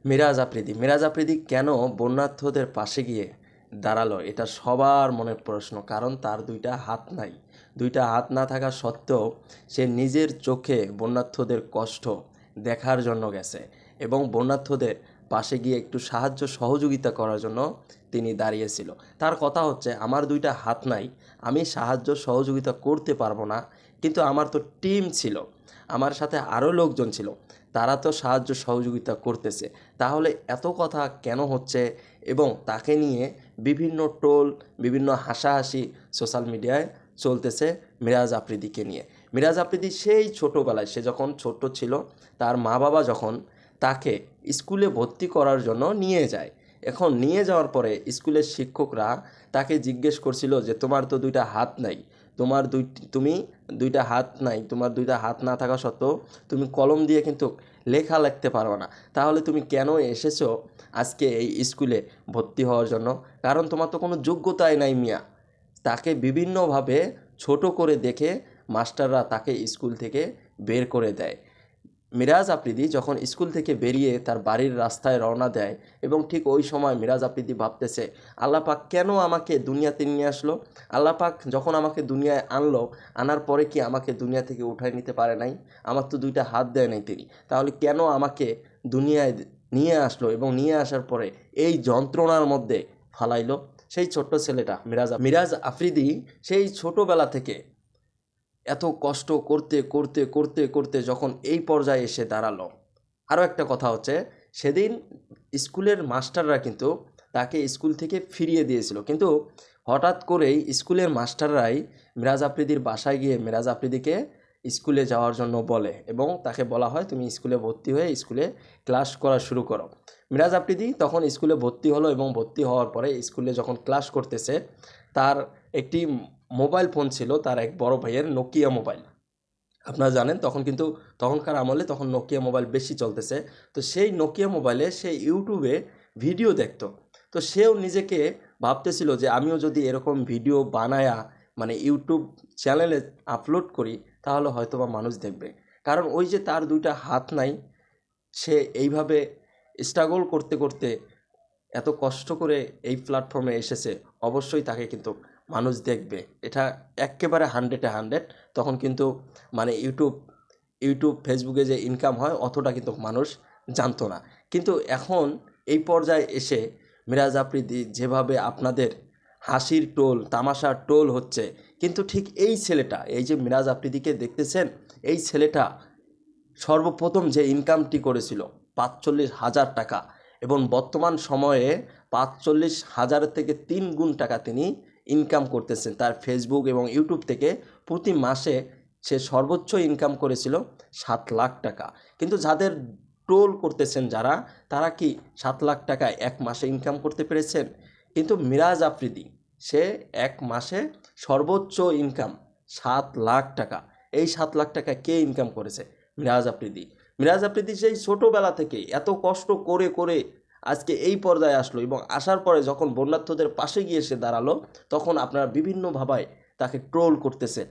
মিরাজ আফ্রিদি কেন বন্যার্থদের পাশে গিয়ে দাঁড়ালো, এটা সবার মনের প্রশ্ন। কারণ তার দুইটা হাত নাই। দুইটা হাত না থাকা সত্ত্বেও সে নিজের চোখে বন্যার্থদের কষ্ট দেখার জন্য গেছে এবং বন্যার্থদের পাশে গিয়ে একটু সাহায্য সহযোগিতা করার জন্য তিনি দাঁড়িয়েছিল। তার কথা হচ্ছে, আমার দুইটা হাত নাই, আমি সাহায্য সহযোগিতা করতে পারবো না, কিন্তু আমার তো টিম ছিল, আমার সাথে আরও লোকজন ছিল, তারা তো সাহায্য সহযোগিতা করতেছে, তাহলে এত কথা কেন হচ্ছে? এবং তাকে নিয়ে বিভিন্ন ট্রোল, বিভিন্ন হাসাহাসি সোশ্যাল মিডিয়ায় চলতেছে মিরাজ আফ্রিদিকে নিয়ে। মিরাজ আফ্রিদি সেই ছোটোবেলায়, সে যখন ছোট ছিল, তার মা বাবা যখন তাকে স্কুলে ভর্তি করার জন্য নিয়ে যায়, এখন নিয়ে যাওয়ার পরে স্কুলের শিক্ষকরা তাকে জিজ্ঞেস করছিল যে তোমার তো দুইটা হাত নাই, তুমি দুইটা হাত নাই, তোমার দুইটা হাত না থাকা সত্ত্বেও তুমি কলম দিয়ে কিন্তু লেখা লিখতে পারো না, তাহলে তুমি কেন এসেছো আজকে এই স্কুলে ভর্তি হওয়ার জন্য? কারণ তোমার তো কোনো যোগ্যতাই নাই মিয়া। তাকে বিভিন্নভাবে ছোট করে দেখে মাস্টাররা তাকে স্কুল থেকে বের করে দেয়। মিরাজ আফ্রিদি যখন স্কুল থেকে বেরিয়ে তার বাড়ির রাস্তায় রওনা দেয়, এবং ঠিক ওই সময় মিরাজ আফ্রিদি ভাবতেছে, আল্লাহ পাক কেন আমাকে দুনিয়াতে নিয়ে আসলো? আল্লাহ পাক যখন আমাকে দুনিয়ায় আনলো, আনার পরে কি আমাকে দুনিয়া থেকে উঠায় নিতে পারে নাই? আমার তো দুইটা হাত দেয় নাই তিনি, তাহলে কেন আমাকে দুনিয়ায় নিয়ে আসলো এবং নিয়ে আসার পরে এই যন্ত্রণার মধ্যে ফালাইলো? সেই ছোট্ট ছেলেটা মিরাজ আফ্রিদি সেই ছোটোবেলা থেকে এত কষ্ট করতে করতে করতে করতে যখন এই পর্যায়ে এসে দাঁড়ালো। আরও একটা কথা হচ্ছে, সেদিন স্কুলের মাস্টাররা কিন্তু তাকে স্কুল থেকে ফিরিয়ে দিয়েছিল, কিন্তু হঠাৎ করেই স্কুলের মাস্টাররাই মিরাজ আফ্রিদির বাসায় গিয়ে মিরাজ আফ্রিদিকে স্কুলে যাওয়ার জন্য বলে, এবং তাকে বলা হয় তুমি স্কুলে ভর্তি হয়ে স্কুলে ক্লাস করা শুরু করো। মিরাজ আফ্রিদি তখন স্কুলে ভর্তি হলো, এবং ভর্তি হওয়ার পরে স্কুলে যখন ক্লাস করতেছে, তার একটি মোবাইল ফোন ছিল, তার এক বড় ভাইয়ের নোকিয়া মোবাইল। আপনারা জানেন তখন কিন্তু, তখনকার আমলে তখন নোকিয়া মোবাইল বেশি চলতেছে। তো সেই নোকিয়া মোবাইলে সে ইউটিউবে ভিডিও দেখতো। তো সেও নিজেকে ভাবতেছিল যে আমিও যদি এরকম ভিডিও বানায়া মানে ইউটিউব চ্যানেলে আপলোড করি, তাহলে হয়তো বা মানুষ দেখবে। কারণ ওই যে তার দুইটা হাত নাই, সে এইভাবে স্ট্রাগল করতে করতে এত কষ্ট করে এই প্ল্যাটফর্মে এসেছে, অবশ্যই তাকে কিন্তু মানুষ দেখবে। এটা একেবারে 100-এ 100। তখন কিন্তু মানে ইউটিউব ফেসবুকে যে ইনকাম হয় অতটা কিন্তু মানুষ জানতো না। কিন্তু এখন এই পর্যায়ে এসে মিরাজ আফ্রিদি যেভাবে আপনাদের হাসির টোল, তামাশার টোল হচ্ছে, কিন্তু ঠিক এই ছেলেটা, এই যে মিরাজ আফ্রিদিকে দেখতেছেন, এই ছেলেটা সর্বপ্রথম যে ইনকামটি করেছিল ৪৫,০০০ টাকা, এবং বর্তমান সময়ে ৪৫,০০০ থেকে ৩ গুণ টাকা তিনি ইনকাম করতেছেন তার ফেসবুক এবং ইউটিউব থেকে। প্রতি মাসে সে সর্বোচ্চ ইনকাম করেছিল ৭ লাখ টাকা। কিন্তু যাদের ট্রোল করতেছেন যারা, তারা কি ৭ লাখ টাকা এক মাসে ইনকাম করতে পেরেছেন? কিন্তু মিরাজ আফ্রিদি, সে এক মাসে সর্বোচ্চ ইনকাম ৭ লাখ টাকা। এই ৭ লাখ টাকা কে ইনকাম করেছে? মিরাজ আফ্রিদি। মিরাজ আফ্রিদি সেই ছোটোবেলা থেকে এত কষ্ট করে করে আজকে এই পর্যায়ে আসলো, এবং আসার পরে যখন বন্যার্থদের পাশে গিয়ে সে দাঁড়ালো, তখন আপনারা বিভিন্নভাবে তাকে ট্রোল করতেছে।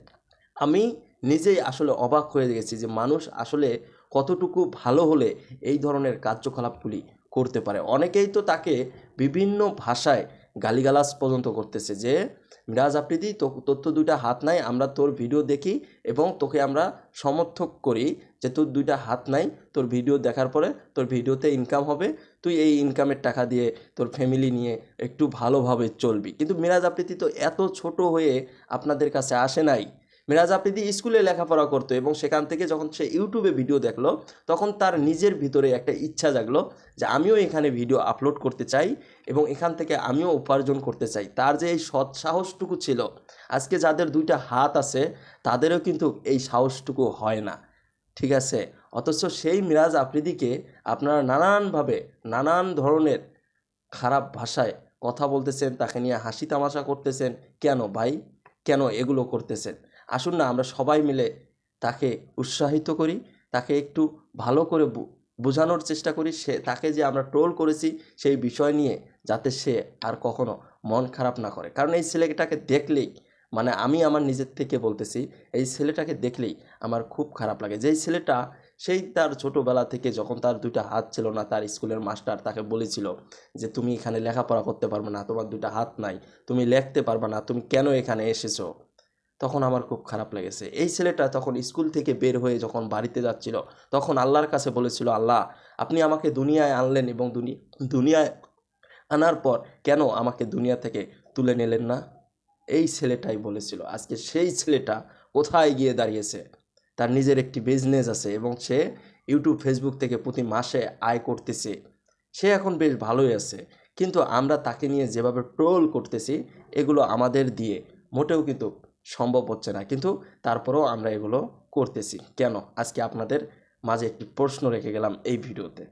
আমি নিজেই আসলে অবাক হয়ে গেছি যে মানুষ আসলে কতটুকু ভালো হলে এই ধরনের কার্যকলাপগুলি করতে পারে। অনেকেই তো তাকে বিভিন্ন ভাষায় গালিগালাজ পর্যন্ত করতেছে যে মিরাজ আফ্রিদি, তোর তো দুইটা হাত নাই, আমরা তোর ভিডিও দেখি এবং তোকে আমরা সমর্থক করি যে তোর দুইটা হাত নাই, তোর ভিডিও দেখার পরে তোর ভিডিওতে ইনকাম হবে, তুই এই ইনকামের টাকা দিয়ে তোর ফ্যামিলি নিয়ে একটু ভালোভাবে চলবি। কিন্তু মিরাজ আফ্রিদি তো এত ছোট হয়ে আপনাদের কাছে আসে নাই। মিরাজ আফ্রিদি স্কুলে লেখাপড়া করতো, এবং সেখান থেকে যখন সে ইউটিউবে ভিডিও দেখলো, তখন তার নিজের ভিতরে একটা ইচ্ছা জাগলো যে আমিও এখানে ভিডিও আপলোড করতে চাই এবং এখান থেকে আমিও উপার্জন করতে চাই। তার যে এই সৎ সাহসটুকু ছিল, আজকে যাদের দুইটা হাত আছে তাদেরও কিন্তু এই সাহসটুকু হয় না, ঠিক আছে? অথচ সেই মিরাজ আফ্রিদিকে আপনারা নানানভাবে নানান ধরনের খারাপ ভাষায় কথা বলতেছেন, তাকে নিয়ে হাসি তামাশা করতেছেন। কেন ভাই, কেন এগুলো করতেছেন? আসুন না আমরা সবাই মিলে তাকে উৎসাহিত করি, তাকে একটু ভালো করে বোঝানোর চেষ্টা করি, তাকে যে আমরা ট্রোল করেছি সেই বিষয় নিয়ে, যাতে সে আর কখনো মন খারাপ না করে। কারণ এই ছেলেটাকে দেখলেই, মানে আমি আমার নিজের থেকে বলতেছি, এই ছেলেটাকে দেখলেই আমার খুব খারাপ লাগে। যেই ছেলেটা সেই তার ছোটোবেলা থেকে যখন তার দুইটা হাত ছিল না, তার স্কুলের মাস্টার তাকে বলেছিল যে তুমি এখানে লেখাপড়া করতে পারবে না, তোমার দুইটা হাত নাই, তুমি লিখতে পারবে না, তুমি কেন এখানে এসেছো। তখন আমার খুব খারাপ লেগেছে। এই ছেলেটা তখন স্কুল থেকে বের হয়ে যখন বাড়িতে যাচ্ছিল, তখন আল্লাহর কাছে বলেছিল, আল্লাহ আপনি আমাকে দুনিয়ায় আনলেন এবং দুনিয়ায় আনার পর কেন আমাকে দুনিয়া থেকে তুলে নিলেন না। এই ছেলেটাই বলেছিল। আজকে সেই ছেলেটা কোথায় গিয়ে দাঁড়িয়েছে, তার নিজের একটি বিজনেস আছে এবং সে ইউটিউব ফেসবুক থেকে প্রতি মাসে আয় করতেছে। সে এখন বেশ ভালোই আছে। কিন্তু আমরা তাকে নিয়ে যেভাবে ট্রোল করতেছি, এগুলো আমাদের দিয়ে মোটেও কিন্তু সম্ভব হচ্ছে না, কিন্তু তারপরেও আমরা এগুলো করতেছি কেন। আজকে আপনাদের মাঝে একটি প্রশ্ন রেখে গেলাম এই ভিডিওতে।